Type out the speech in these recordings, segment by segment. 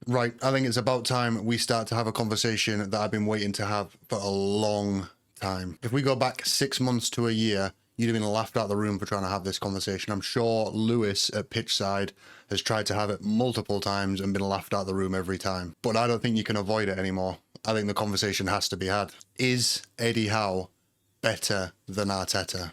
Right, I think it's about time we start to have a conversation that I've been waiting to have for a long time. If we go back 6 months to a year, you'd have been laughed out of the room for trying to have this conversation. I'm sure Lewis at Pitchside has tried to have it multiple times and been laughed out of the room every time. But I don't think you can avoid it anymore. I think the conversation has to be had. Is Eddie Howe better than Arteta?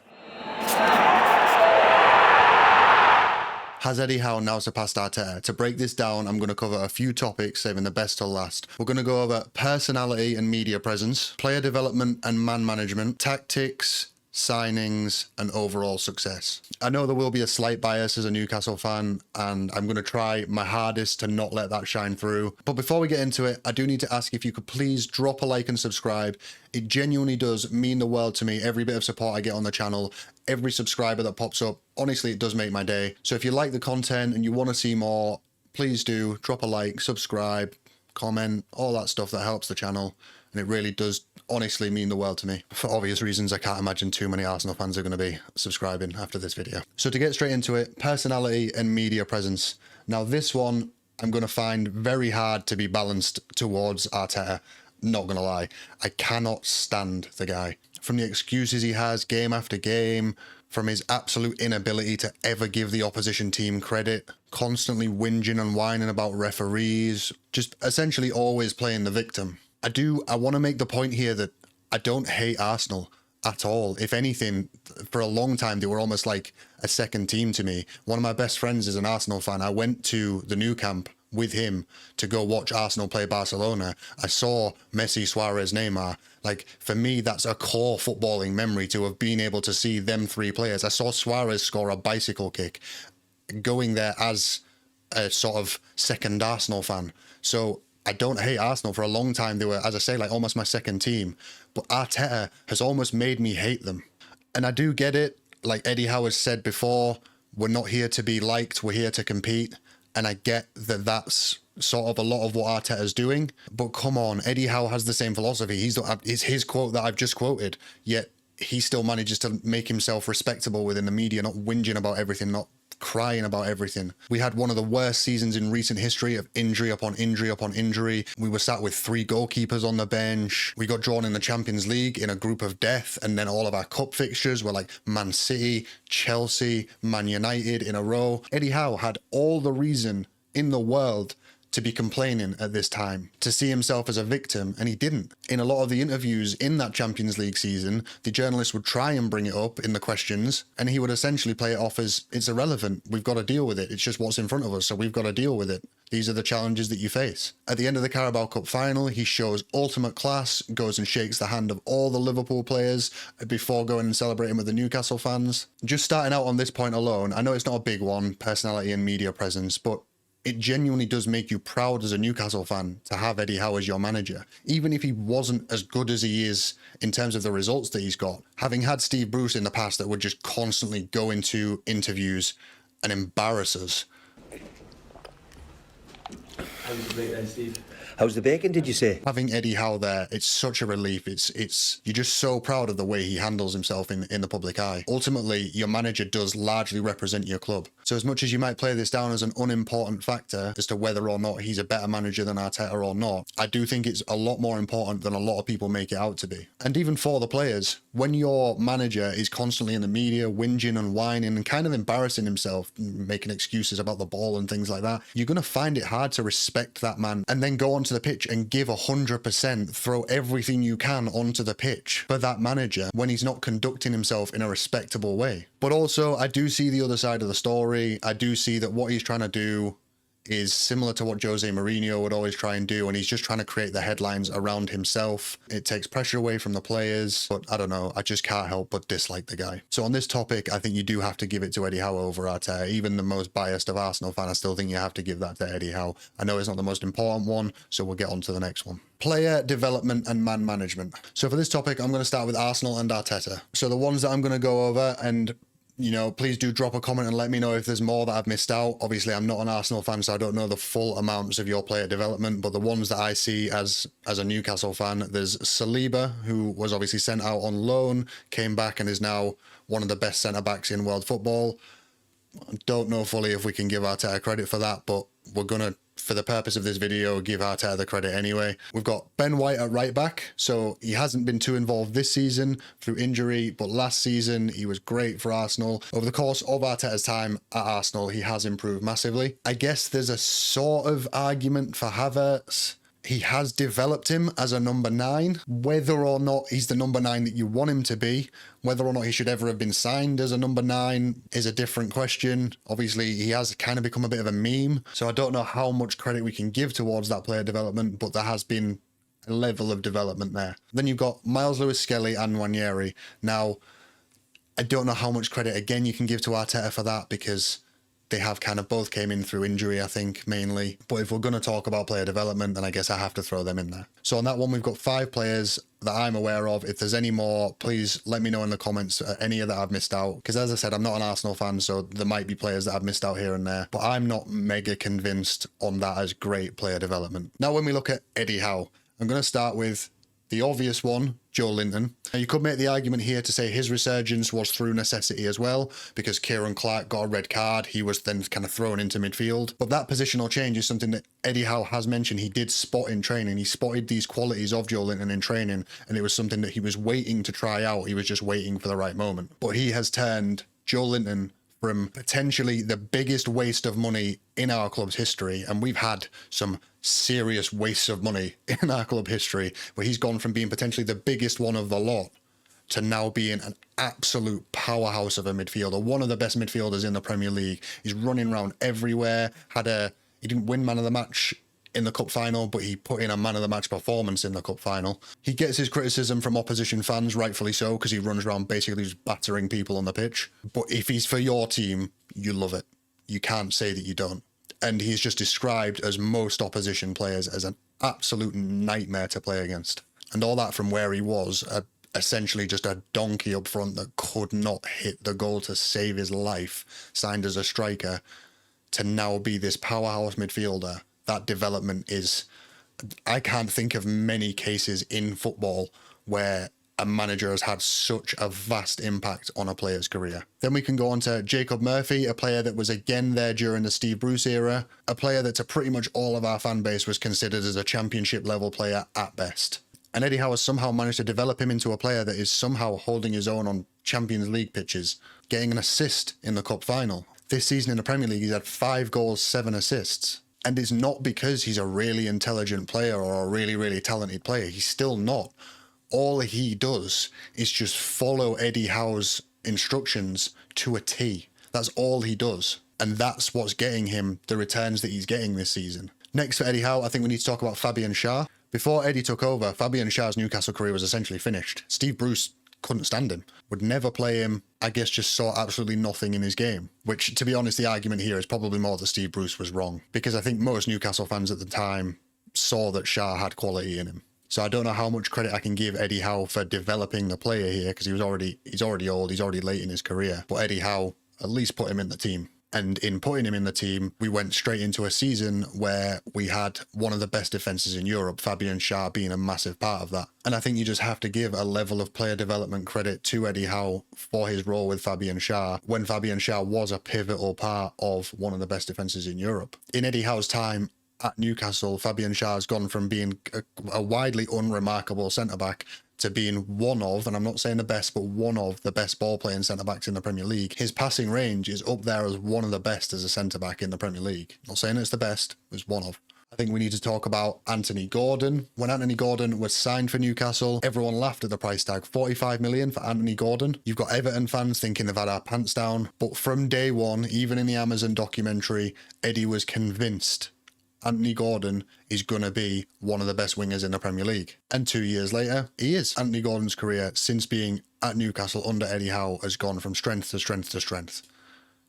Has Eddie Howe now surpassed Arteta? To break this down, I'm going to cover a few topics, saving the best till last. We're going to go over personality and media presence, player development and man management, tactics, signings, and overall success. I know there will be a slight bias as a Newcastle fan, and I'm going to try my hardest to not let that shine through. But before we get into it, I do need to ask if you could please drop a like and subscribe. It genuinely does mean the world to me. Every bit of support I get on the channel, every subscriber that pops up, honestly, it does make my day. So if you like the content and you want to see more, please do drop a like, subscribe, comment, all that stuff that helps the channel. And it really does honestly mean the world to me. For obvious reasons, I can't imagine too many Arsenal fans are going to be subscribing after this video. So to get straight into it, personality and media presence. Now this one, I'm going to find very hard to be balanced towards Arteta. Not going to lie. I cannot stand the guy. From the excuses he has game after game, from his absolute inability to ever give the opposition team credit, constantly whinging and whining about referees, just essentially always playing the victim. I want to make the point here that I don't hate Arsenal at all. If anything, for a long time, they were almost like a second team to me. One of my best friends is an Arsenal fan. I went to the Nou Camp with him to go watch Arsenal play Barcelona. I saw Messi, Suarez, Neymar. Like, for me, that's a core footballing memory to have been able to see them three players. I saw Suarez score a bicycle kick going there as a sort of second Arsenal fan. So I don't hate Arsenal. For a long time, they were, as I say, like almost my second team. But Arteta has almost made me hate them. And I do get it. Like Eddie Howe has said before, we're not here to be liked, we're here to compete. And I get that that's sort of a lot of what Arteta's doing. But come on, Eddie Howe has the same philosophy. It's his quote that I've just quoted, yet he still manages to make himself respectable within the media, not whinging about everything, not crying about everything. We had one of the worst seasons in recent history of injury upon injury upon injury. We were sat with 3 goalkeepers on the bench. We got drawn in the Champions League in a group of death, and then all of our cup fixtures were like Man City, Chelsea, Man United in a row. Eddie Howe had all the reason in the world to be complaining at this time, to see himself as a victim, and he didn't. In a lot of the interviews in that Champions League season, the journalists would try and bring it up in the questions, and he would essentially play it off as, it's irrelevant, we've got to deal with it, it's just what's in front of us, so we've got to deal with it. These are the challenges that you face. At the end of the Carabao Cup final, he shows ultimate class, goes and shakes the hand of all the Liverpool players before going and celebrating with the Newcastle fans. Just starting out on this point alone, I know it's not a big one, personality and media presence, but it genuinely does make you proud as a Newcastle fan to have Eddie Howe as your manager. Even if he wasn't as good as he is in terms of the results that he's got, having had Steve Bruce in the past that would just constantly go into interviews and embarrass us. How's the break then, Steve? How's the bacon, did you say? Having Eddie Howe there, it's such a relief. You're just so proud of the way he handles himself in the public eye. Ultimately, your manager does largely represent your club. So as much as you might play this down as an unimportant factor as to whether or not he's a better manager than Arteta or not, I do think it's a lot more important than a lot of people make it out to be. And even for the players, when your manager is constantly in the media, whinging and whining and kind of embarrassing himself, making excuses about the ball and things like that, you're going to find it hard to respect that man and then go onto the pitch and give 100%, throw everything you can onto the pitch for that manager when he's not conducting himself in a respectable way. But also, I do see the other side of the story. I do see that what he's trying to do is similar to what Jose Mourinho would always try and do, and he's just trying to create the headlines around himself. It takes pressure away from the players, but I don't know, I just can't help but dislike the guy. So on this topic, I think you do have to give it to Eddie Howe over Arteta. Even the most biased of Arsenal fans, I still think you have to give that to Eddie Howe. I know it's not the most important one, so we'll get on to the next one. Player development and man management. So for this topic, I'm going to start with Arsenal and Arteta. So the ones that I'm going to go over, and you know, please do drop a comment and let me know if there's more that I've missed out. Obviously, I'm not an Arsenal fan, so I don't know the full amounts of your player development, but the ones that I see as a Newcastle fan, there's Saliba, who was obviously sent out on loan, came back and is now one of the best centre-backs in world football. I don't know fully if we can give Arteta credit for that, but we're going to for the purpose of this video, give Arteta the credit anyway. We've got Ben White at right back. So he hasn't been too involved this season through injury, but last season he was great for Arsenal. Over the course of Arteta's time at Arsenal, he has improved massively. I guess there's a sort of argument for Havertz. He has developed him as a number 9. Whether or not he's the number 9 that you want him to be, whether or not he should ever have been signed as a number 9 is a different question. Obviously, he has kind of become a bit of a meme, so I don't know how much credit we can give towards that player development, but there has been a level of development there. Then you've got Miles Lewis-Skelly and Nwaneri. Now, I don't know how much credit, again, you can give to Arteta for that, because they have kind of both came in through injury, I think, mainly. But if we're going to talk about player development, then I guess I have to throw them in there. So on that one, we've got 5 players that I'm aware of. If there's any more, please let me know in the comments any that I've missed out. Because as I said, I'm not an Arsenal fan, so there might be players that I've missed out here and there. But I'm not mega convinced on that as great player development. Now, when we look at Eddie Howe, I'm going to start with the obvious one, Joe Linton. Now, you could make the argument here to say his resurgence was through necessity as well, because Kieran Clark got a red card. He was then kind of thrown into midfield. But that positional change is something that Eddie Howe has mentioned he did spot in training. He spotted these qualities of Joe Linton in training, and it was something that he was waiting to try out. He was just waiting for the right moment. But he has turned Joe Linton from potentially the biggest waste of money in our club's history, and we've had some serious wastes of money in our club history, where he's gone from being potentially the biggest one of the lot to now being an absolute powerhouse of a midfielder, one of the best midfielders in the Premier League. He's running around everywhere. He didn't win man of the match in the cup final, but he put in a man of the match performance in the cup final. He gets his criticism from opposition fans, rightfully so, because he runs around basically just battering people on the pitch. But if he's for your team, you love it. You can't say that you don't. And he's just described as most opposition players as an absolute nightmare to play against. And all that from where he was, essentially just a donkey up front that could not hit the goal to save his life, signed as a striker, to now be this powerhouse midfielder. That development is, I can't think of many cases in football where a manager has had such a vast impact on a player's career. Then we can go on to Jacob Murphy, a player that was again there during the Steve Bruce era, a player that to pretty much all of our fan base was considered as a championship level player at best. And Eddie Howe has somehow managed to develop him into a player that is somehow holding his own on Champions League pitches, getting an assist in the cup final. This season in the Premier League, he's had 5 goals, 7 assists. And it's not because he's a really intelligent player or a really, really talented player. He's still not. All he does is just follow Eddie Howe's instructions to a T. That's all he does. And that's what's getting him the returns that he's getting this season. Next for Eddie Howe, I think we need to talk about Fabian Schär. Before Eddie took over, Fabian Schär's Newcastle career was essentially finished. Steve Bruce couldn't stand him, would never play him, I guess just saw absolutely nothing in his game. Which, to be honest, the argument here is probably more that Steve Bruce was wrong, because I think most Newcastle fans at the time saw that Schär had quality in him. So I don't know how much credit I can give Eddie Howe for developing the player here, because he's already old, he's already late in his career. But Eddie Howe at least put him in the team. And in putting him in the team, we went straight into a season where we had one of the best defences in Europe, Fabian Schär being a massive part of that. And I think you just have to give a level of player development credit to Eddie Howe for his role with Fabian Schär, when Fabian Schär was a pivotal part of one of the best defences in Europe. In Eddie Howe's time at Newcastle, Fabian Schär has gone from being a widely unremarkable centre-back to being one of, and I'm not saying the best, but one of the best ball-playing centre-backs in the Premier League. His passing range is up there as one of the best as a centre-back in the Premier League. Not saying it's the best, it's one of. I think we need to talk about Anthony Gordon. When Anthony Gordon was signed for Newcastle, everyone laughed at the price tag. 45 million for Anthony Gordon. You've got Everton fans thinking they've had our pants down, but from day one, even in the Amazon documentary, Eddie was convinced Anthony Gordon is going to be one of the best wingers in the Premier League. And 2 years later, he is. Anthony Gordon's career since being at Newcastle under Eddie Howe has gone from strength to strength to strength.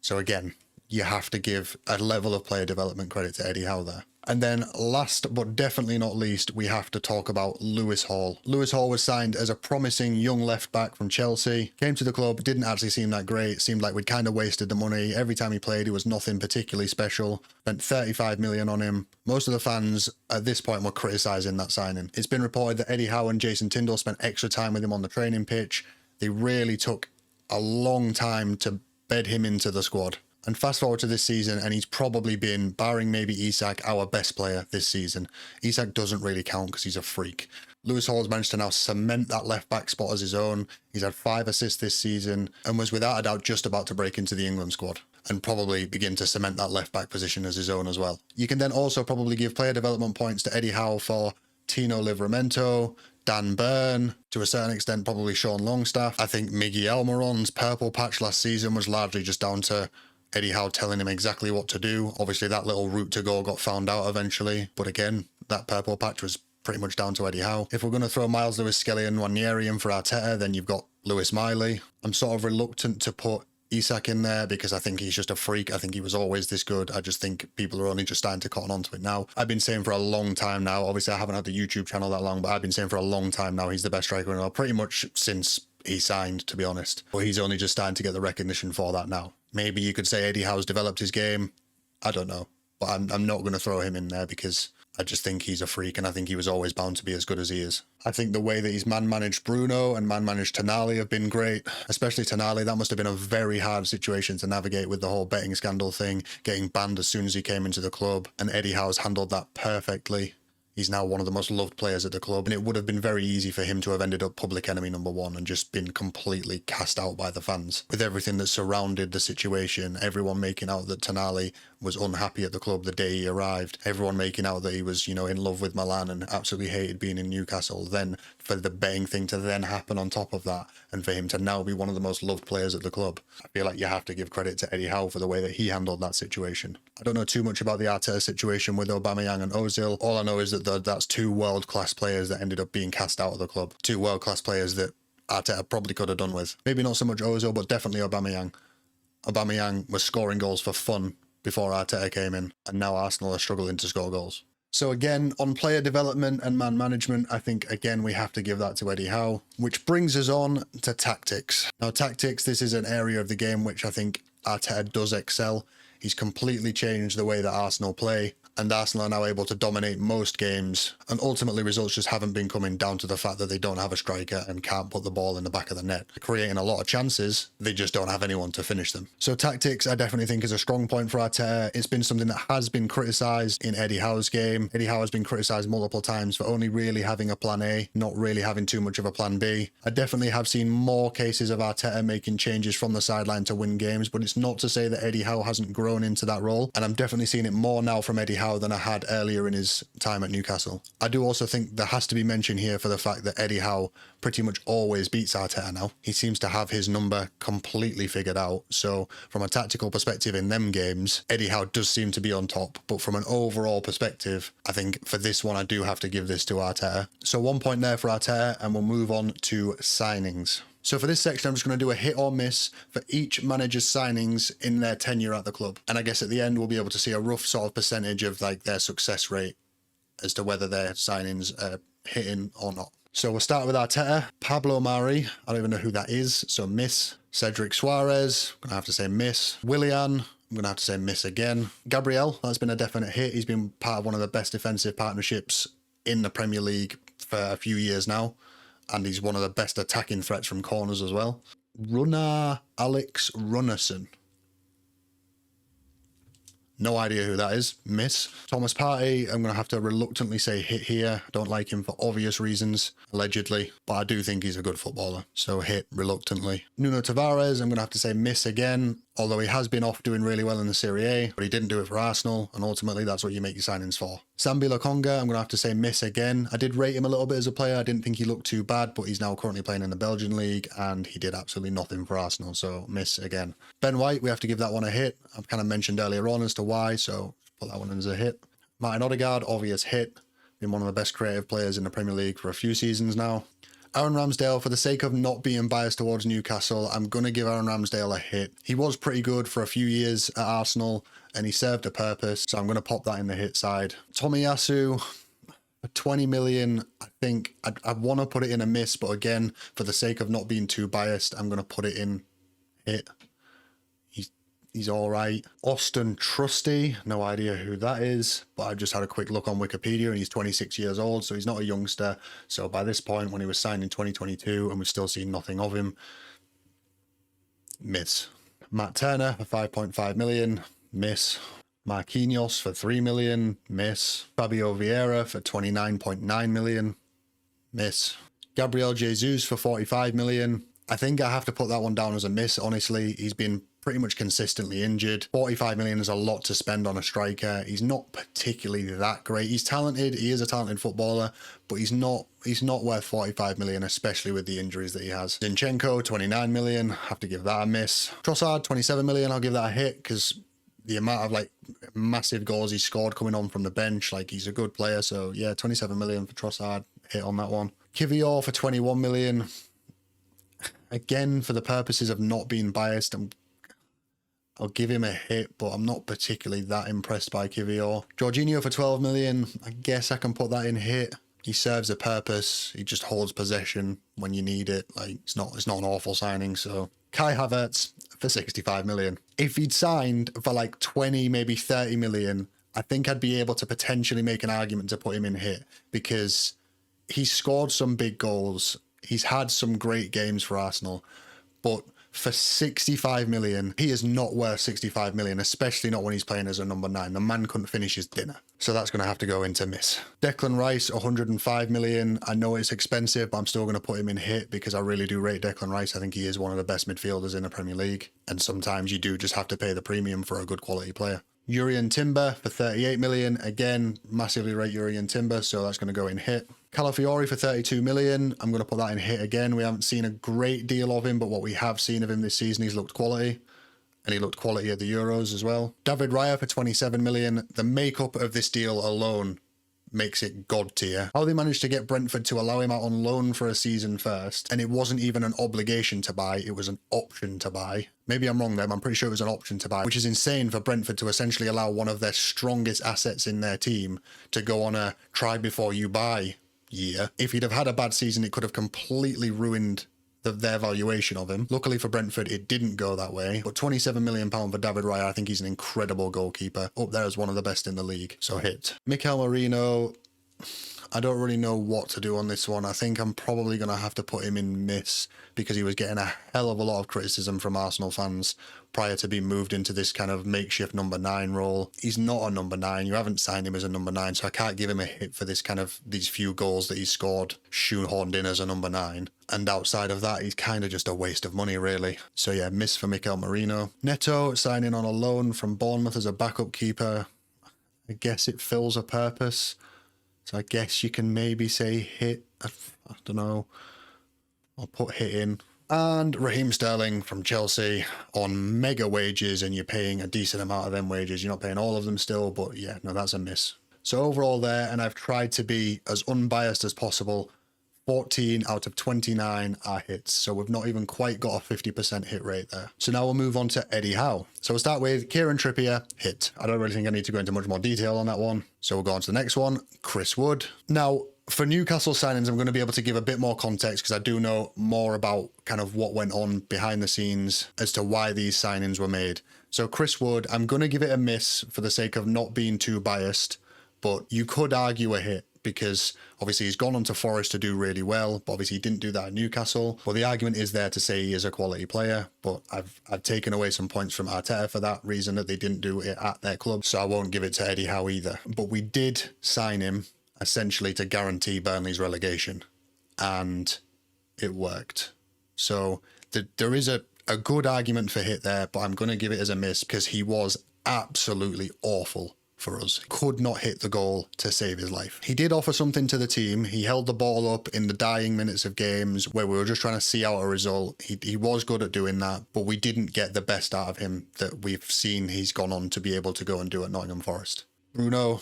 So again, you have to give a level of player development credit to Eddie Howe there. And then last but definitely not least, we have to talk about Lewis Hall. Lewis Hall was signed as a promising young left-back from Chelsea. Came to the club, didn't actually seem that great. Seemed like we'd kind of wasted the money. Every time he played, he was nothing particularly special. Spent 35 million on him. Most of the fans at this point were criticising that signing. It's been reported that Eddie Howe and Jason Tyndall spent extra time with him on the training pitch. They really took a long time to bed him into the squad. And fast forward to this season, and he's probably been, barring maybe Isak, our best player this season. Isak doesn't really count because he's a freak. Lewis Hall's managed to now cement that left-back spot as his own. He's had 5 assists this season and was without a doubt just about to break into the England squad and probably begin to cement that left-back position as his own as well. You can then also probably give player development points to Eddie Howe for Tino Livramento, Dan Burn, to a certain extent probably Sean Longstaff. I think Miggy Almiron's purple patch last season was largely just down to Eddie Howe telling him exactly what to do. Obviously that little route to goal got found out eventually, but again, that purple patch was pretty much down to Eddie Howe. If we're going to throw Miles Lewis-Skelly and Nwaneri in for Arteta, then you've got Lewis Miley. I'm sort of reluctant to put Isak in there because I think he's just a freak. I think he was always this good. I just think people are only just starting to cotton onto it now. I've been saying for a long time now, obviously I haven't had the YouTube channel that long, but I've been saying for a long time now he's the best striker in the world, pretty much since he signed, to be honest. But he's only just starting to get the recognition for that now. Maybe you could say Eddie Howe's developed his game. I don't know. But I'm not going to throw him in there because I just think he's a freak and I think he was always bound to be as good as he is. I think the way that he's man-managed Bruno and man-managed Tonali have been great, especially Tonali. That must have been a very hard situation to navigate with the whole betting scandal thing, getting banned as soon as he came into the club, and Eddie Howe's handled that perfectly. He's now one of the most loved players at the club, and it would have been very easy for him to have ended up public enemy number 1 and just been completely cast out by the fans. With everything that surrounded the situation, everyone making out that Tonali was unhappy at the club the day he arrived, everyone making out that he was, in love with Milan and absolutely hated being in Newcastle, then for the betting thing to then happen on top of that, and for him to now be one of the most loved players at the club. I feel like you have to give credit to Eddie Howe for the way that he handled that situation. I don't know too much about the Arteta situation with Aubameyang and Ozil. All I know is that that's 2 world-class players that ended up being cast out of the club. 2 world-class players that Arteta probably could have done with. Maybe not so much Ozil, but definitely Aubameyang. Aubameyang was scoring goals for fun before Arteta came in, and now Arsenal are struggling to score goals. So again, on player development and man management, I think, again, we have to give that to Eddie Howe, which brings us on to tactics. Now, tactics, this is an area of the game which I think Arteta does excel. He's completely changed the way that Arsenal play, and Arsenal are now able to dominate most games, and ultimately results just haven't been coming down to the fact that they don't have a striker and can't put the ball in the back of the net. They're creating a lot of chances, they just don't have anyone to finish them. So tactics, I definitely think, is a strong point for Arteta. It's been something that has been criticised in Eddie Howe's game. Eddie Howe has been criticised multiple times for only really having a plan A, not really having too much of a plan B. I definitely have seen more cases of Arteta making changes from the sideline to win games, but it's not to say that Eddie Howe hasn't grown into that role, and I'm definitely seeing it more now from Eddie Howe than I had earlier in his time at Newcastle. I do also think there has to be mention here for the fact that Eddie Howe pretty much always beats Arteta now. He seems to have his number completely figured out. So from a tactical perspective in them games, Eddie Howe does seem to be on top. But from an overall perspective, I think for this one, I do have to give this to Arteta. So 1 point there for Arteta, and we'll move on to signings. So for this section, I'm just going to do a hit or miss for each manager's signings in their tenure at the club. And I guess at the end, we'll be able to see a rough sort of percentage of like their success rate as to whether their signings are hitting or not. So we'll start with Arteta. Pablo Mari, I don't even know who that is, so miss. Cedric Suarez, I'm going to have to say miss. Willian, I'm going to have to say miss again. Gabriel, that's been a definite hit. He's been part of one of the best defensive partnerships in the Premier League for a few years now. And he's one of the best attacking threats from corners as well. Runnar Alex Runnarsson. No idea who that is. Miss. Thomas Partey, I'm going to have to reluctantly say hit here. I don't like him for obvious reasons, allegedly. But I do think he's a good footballer. So hit reluctantly. Nuno Tavares, I'm going to have to say miss again. Although he has been off doing really well in the Serie A, but he didn't do it for Arsenal, and ultimately that's what you make your signings for. Sambi Lokonga, I'm going to have to say miss again. I did rate him a little bit as a player. I didn't think he looked too bad, but he's now currently playing in the Belgian league, and he did absolutely nothing for Arsenal, so miss again. Ben White, we have to give that one a hit. I've kind of mentioned earlier on as to why, so put that one as a hit. Martin Odegaard, obvious hit. Been one of the best creative players in the Premier League for a few seasons now. Aaron Ramsdale, for the sake of not being biased towards Newcastle, I'm going to give Aaron Ramsdale a hit. He was pretty good for a few years at Arsenal, and he served a purpose, so I'm going to pop that in the hit side. Tomiyasu, 20 million, I think I want to put it in a miss, but again, for the sake of not being too biased, I'm going to put it in hit. He's all right. Austin Trusty, no idea who that is, but I've just had a quick look on Wikipedia and he's 26 years old, so he's not a youngster. So by this point, when he was signed in 2022 and we've still seen nothing of him, miss. Matt Turner for 5.5 million, miss. Marquinhos for 3 million, miss. Fabio Vieira for 29.9 million, miss. Gabriel Jesus for 45 million. I think I have to put that one down as a miss, honestly. He's been pretty much consistently injured. 45 million is a lot to spend on a striker. He's not particularly that great. He's talented. He is a talented footballer, but he's not worth 45 million, especially with the injuries that he has. Zinchenko, 29 million. Have to give that a miss. Trossard, 27 million. I'll give that a hit because the amount of like massive goals he scored coming on from the bench, like he's a good player. So yeah, 27 million for Trossard, hit on that one. Kivior for 21 million. Again, for the purposes of not being biased, I'll give him a hit, but I'm not particularly that impressed by Kivior. Jorginho for 12 million. I guess I can put that in hit. He serves a purpose. He just holds possession when you need it. Like it's not an awful signing. So Kai Havertz for 65 million. If he'd signed for like 20, maybe 30 million, I think I'd be able to potentially make an argument to put him in hit because he's scored some big goals. He's had some great games for Arsenal, but for 65 million, he is not worth 65 million, especially not when he's playing as a number 9. The man couldn't finish his dinner. So that's going to have to go into miss. Declan Rice, 105 million. I know it's expensive, but I'm still going to put him in hit because I really do rate Declan Rice. I think he is one of the best midfielders in the Premier League. And sometimes you do just have to pay the premium for a good quality player. Jurriën Timber for 38 million. Again, massively rate Jurriën Timber, so that's going to go in hit. Calafiori for 32 million. I'm going to put that in hit again. We haven't seen a great deal of him, but what we have seen of him this season, he's looked quality. And he looked quality at the Euros as well. David Raya for 27 million. The makeup of this deal alone makes it god tier. How they managed to get Brentford to allow him out on loan for a season first, and it wasn't even an obligation to buy, it was an option to buy. Maybe I'm wrong there, but I'm pretty sure it was an option to buy, which is insane for Brentford to essentially allow one of their strongest assets in their team to go on a try before you buy year. If he'd have had a bad season, it could have completely ruined their valuation of him. Luckily for Brentford, it didn't go that way. But £27 million for David Raya, I think he's an incredible goalkeeper. Up there as one of the best in the league. So hit. Mikel Merino, I don't really know what to do on this one. I think I'm probably going to have to put him in miss because he was getting a hell of a lot of criticism from Arsenal fans prior to being moved into this kind of makeshift number 9 role. He's not a number 9. You haven't signed him as a number 9, so I can't give him a hit for this kind of these few goals that he scored shoehorned in as a number 9. And outside of that, he's kind of just a waste of money, really. So yeah, miss for Mikel Merino. Neto signing on a loan from Bournemouth as a backup keeper. I guess it fills a purpose. So I guess you can maybe say hit. I don't know. I'll put hit in. And Raheem Sterling from Chelsea on mega wages, and you're paying a decent amount of them wages. You're not paying all of them still, but yeah, no, that's a miss. So overall there, and I've tried to be as unbiased as possible, 14 out of 29 are hits. So we've not even quite got a 50% hit rate there. So now we'll move on to Eddie Howe. So we'll start with Kieran Trippier, hit. I don't really think I need to go into much more detail on that one. So we'll go on to the next one, Chris Wood. Now, for Newcastle signings, I'm going to be able to give a bit more context because I do know more about kind of what went on behind the scenes as to why these signings were made. So Chris Wood, I'm going to give it a miss for the sake of not being too biased, but you could argue a hit because obviously he's gone on to Forest to do really well, but obviously he didn't do that at Newcastle. But the argument is there to say he is a quality player, but I've taken away some points from Arteta for that reason that they didn't do it at their club, so I won't give it to Eddie Howe either. But we did sign him essentially to guarantee Burnley's relegation, and it worked. So there is a good argument for hit there, but I'm going to give it as a miss because he was absolutely awful for us. Could not hit the goal to save his life. He did offer something to the team. He held the ball up in the dying minutes of games where we were just trying to see out a result. He was good at doing that, but we didn't get the best out of him that we've seen he's gone on to be able to go and do at Nottingham Forest. Bruno,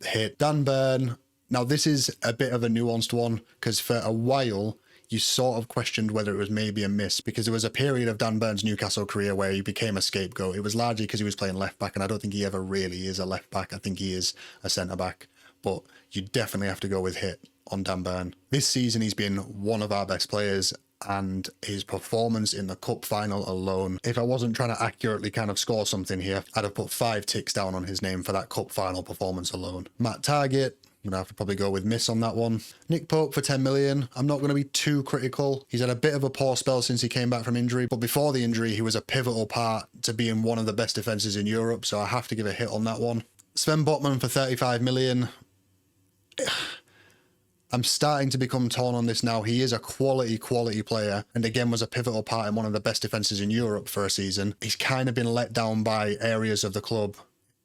hit. Dan Burn. Now this is a bit of a nuanced one because for a while you sort of questioned whether it was maybe a miss because there was a period of Dan Burn's Newcastle career where he became a scapegoat. It was largely because he was playing left back, and I don't think he ever really is a left back. I think he is a centre back, but you definitely have to go with hit on Dan Burn. This season he's been one of our best players, and his performance in the cup final alone, if I wasn't trying to accurately kind of score something here, I'd have put 5 ticks down on his name for that cup final performance alone. Matt Targett, I'm going to have to probably go with miss on that one. Nick Pope for 10 million. I'm not going to be too critical. He's had a bit of a poor spell since he came back from injury, but before the injury, he was a pivotal part to being one of the best defences in Europe, so I have to give a hit on that one. Sven Botman for 35 million. I'm starting to become torn on this now. He is a quality player, and again was a pivotal part in one of the best defences in Europe for a season. He's kind of been let down by areas of the club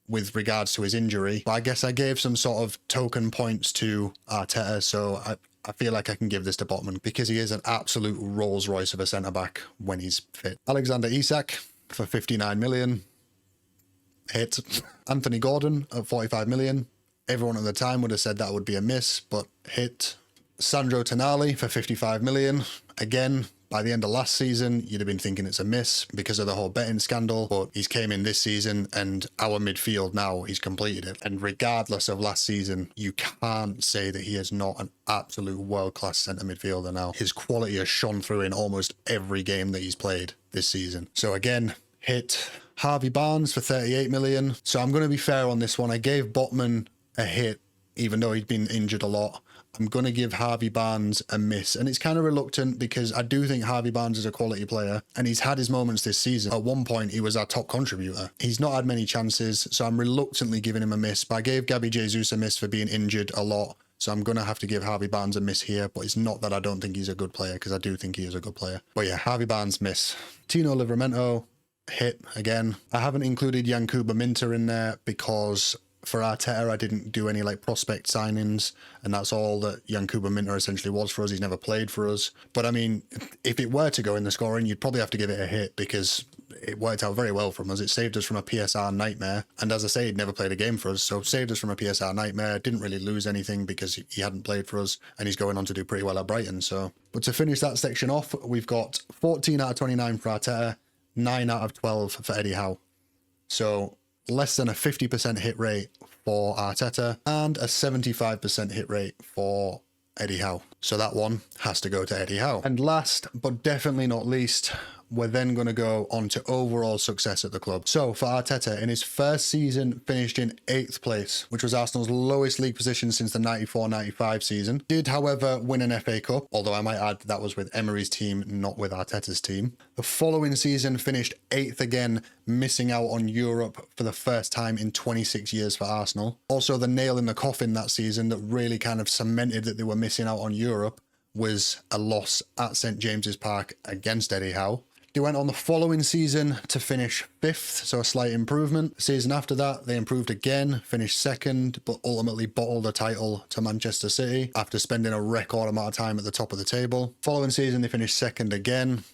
with regards to his injury, but I guess I gave some sort of token points to Arteta, so I feel like I can give this to Botman because he is an absolute Rolls Royce of a centre-back when he's fit. Alexander Isak for 59 million. Hit. Anthony Gordon at 45 million. Everyone at the time would have said that would be a miss, but hit. Sandro Tonali for 55 million. Again, by the end of last season, you'd have been thinking it's a miss because of the whole betting scandal, but he's came in this season and our midfield now, he's completed it. And regardless of last season, you can't say that he is not an absolute world-class centre midfielder now. His quality has shone through in almost every game that he's played this season. So again, hit. Harvey Barnes for 38 million. So I'm going to be fair on this one. I gave Botman a hit, even though he'd been injured a lot. I'm going to give Harvey Barnes a miss. And it's kind of reluctant because I do think Harvey Barnes is a quality player and he's had his moments this season. At one point, he was our top contributor. He's not had many chances, so I'm reluctantly giving him a miss. But I gave Gabby Jesus a miss for being injured a lot. So I'm going to have to give Harvey Barnes a miss here. But it's not that I don't think he's a good player, because I do think he is a good player. But yeah, Harvey Barnes, miss. Tino Livramento, hit again. I haven't included Yankuba Minter in there because for Arteta, I didn't do any like prospect signings, and that's all that Yankuba Minter essentially was for us. He's never played for us. But I mean, if it were to go in the scoring, you'd probably have to give it a hit because it worked out very well from us. It saved us from a PSR nightmare. And as I say, he'd never played a game for us, so saved us from a PSR nightmare. Didn't really lose anything because he hadn't played for us, and he's going on to do pretty well at Brighton. So, but to finish that section off, we've got 14 out of 29 for Arteta, 9 out of 12 for Eddie Howe. So less than a 50% hit rate for Arteta and a 75% hit rate for Eddie Howe. So that one has to go to Eddie Howe. And last, but definitely not least, we're then going to go on to overall success at the club. So for Arteta, in his first season, finished in 8th place, which was Arsenal's lowest league position since the 94-95 season. Did, however, win an FA Cup, although I might add that was with Emery's team, not with Arteta's team. The following season, finished 8th again, missing out on Europe for the first time in 26 years for Arsenal. Also, the nail in the coffin that season that really kind of cemented that they were missing out on Europe was a loss at St James's Park against Eddie Howe. They went on the following season to finish 5th, so a slight improvement. The season after that, they improved again, finished 2nd, but ultimately bottled the title to Manchester City after spending a record amount of time at the top of the table. Following season, they finished 2nd again.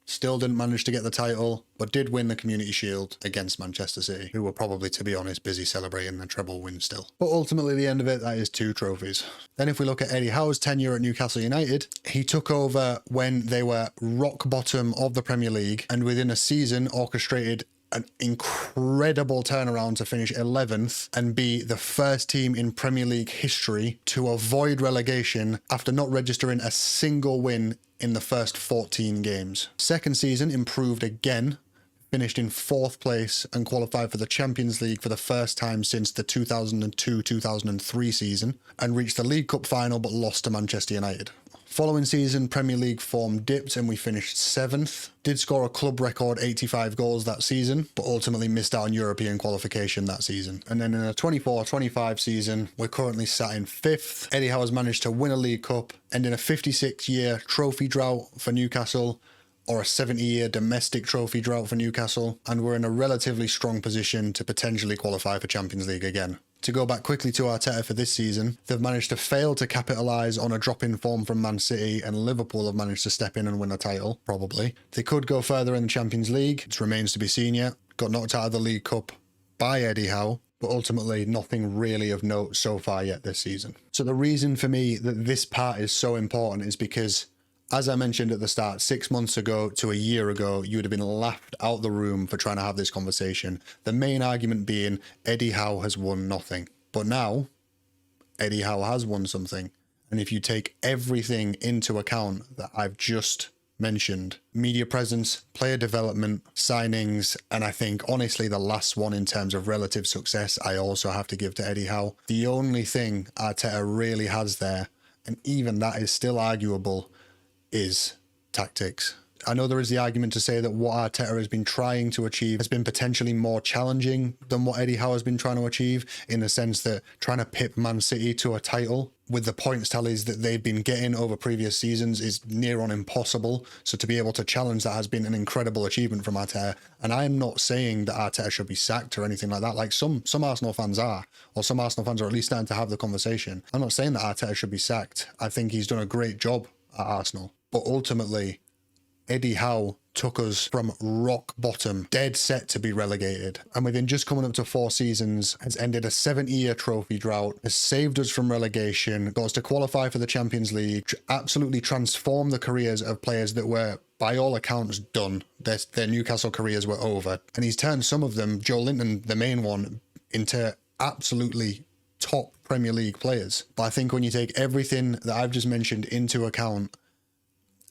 Still didn't manage to get the title, but did win the Community Shield against Manchester City, who were probably, to be honest, busy celebrating the treble win still. But ultimately, the end of it, that is 2 trophies. Then if we look at Eddie Howe's tenure at Newcastle United, he took over when they were rock bottom of the Premier League, and within a season orchestrated an incredible turnaround to finish 11th and be the first team in Premier League history to avoid relegation after not registering a single win in the first 14 games. Second season improved again, finished in 4th place and qualified for the Champions League for the first time since the 2002-2003 season, and reached the League Cup final but lost to Manchester United. Following season, Premier League form dipped and we finished 7th. Did score a club record 85 goals that season, but ultimately missed out on European qualification that season. And then in a 24-25 season, we're currently sat in 5th. Eddie Howe has managed to win a League Cup, ending a 56-year trophy drought for Newcastle, or a 70-year domestic trophy drought for Newcastle, and we're in a relatively strong position to potentially qualify for Champions League again. To go back quickly to Arteta for this season, they've managed to fail to capitalise on a drop in form from Man City, and Liverpool have managed to step in and win a title, probably. They could go further in the Champions League, it remains to be seen yet. Got knocked out of the League Cup by Eddie Howe, but ultimately nothing really of note so far yet this season. So the reason for me that this part is so important is because, as I mentioned at the start, 6 months ago to a year ago, you would have been laughed out the room for trying to have this conversation. The main argument being Eddie Howe has won nothing. But now, Eddie Howe has won something. And if you take everything into account that I've just mentioned. Media presence, player development, signings, and I think honestly the last one in terms of relative success I also have to give to Eddie Howe. The only thing Arteta really has there, and even that is still arguable, is tactics. I know there is the argument to say that what Arteta has been trying to achieve has been potentially more challenging than what Eddie Howe has been trying to achieve, in the sense that trying to pip Man City to a title with the points tallies that they've been getting over previous seasons is near on impossible. So to be able to challenge that has been an incredible achievement from Arteta. And I am not saying that Arteta should be sacked or anything like that. Like some Arsenal fans are, or some Arsenal fans are at least starting to have the conversation. I'm not saying that Arteta should be sacked. I think he's done a great job at Arsenal. But ultimately, Eddie Howe took us from rock bottom, dead set to be relegated. And within just coming up to 4 seasons, has ended a 70-year trophy drought, has saved us from relegation, got us to qualify for the Champions League, absolutely transformed the careers of players that were, by all accounts, done. Their Newcastle careers were over. And he's turned some of them, Joe Linton, the main one, into absolutely top Premier League players. But I think when you take everything that I've just mentioned into account,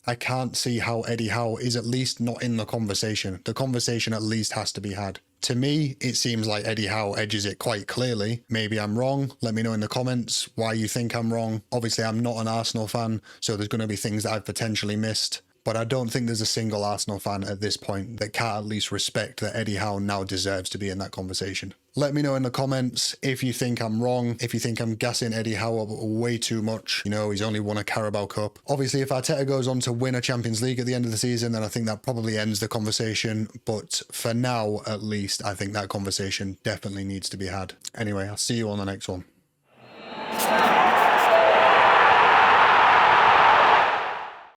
I can't see how Eddie Howe is at least not in the conversation. The conversation at least has to be had. To me, it seems like Eddie Howe edges it quite clearly. Maybe I'm wrong. Let me know in the comments why you think I'm wrong. Obviously, I'm not an Arsenal fan, so there's going to be things that I've potentially missed. But I don't think there's a single Arsenal fan at this point that can't at least respect that Eddie Howe now deserves to be in that conversation. Let me know in the comments if you think I'm wrong, if you think I'm gassing Eddie Howe up way too much. You know, he's only won a Carabao Cup. Obviously, if Arteta goes on to win a Champions League at the end of the season, then I think that probably ends the conversation. But for now, at least, I think that conversation definitely needs to be had. Anyway, I'll see you on the next one.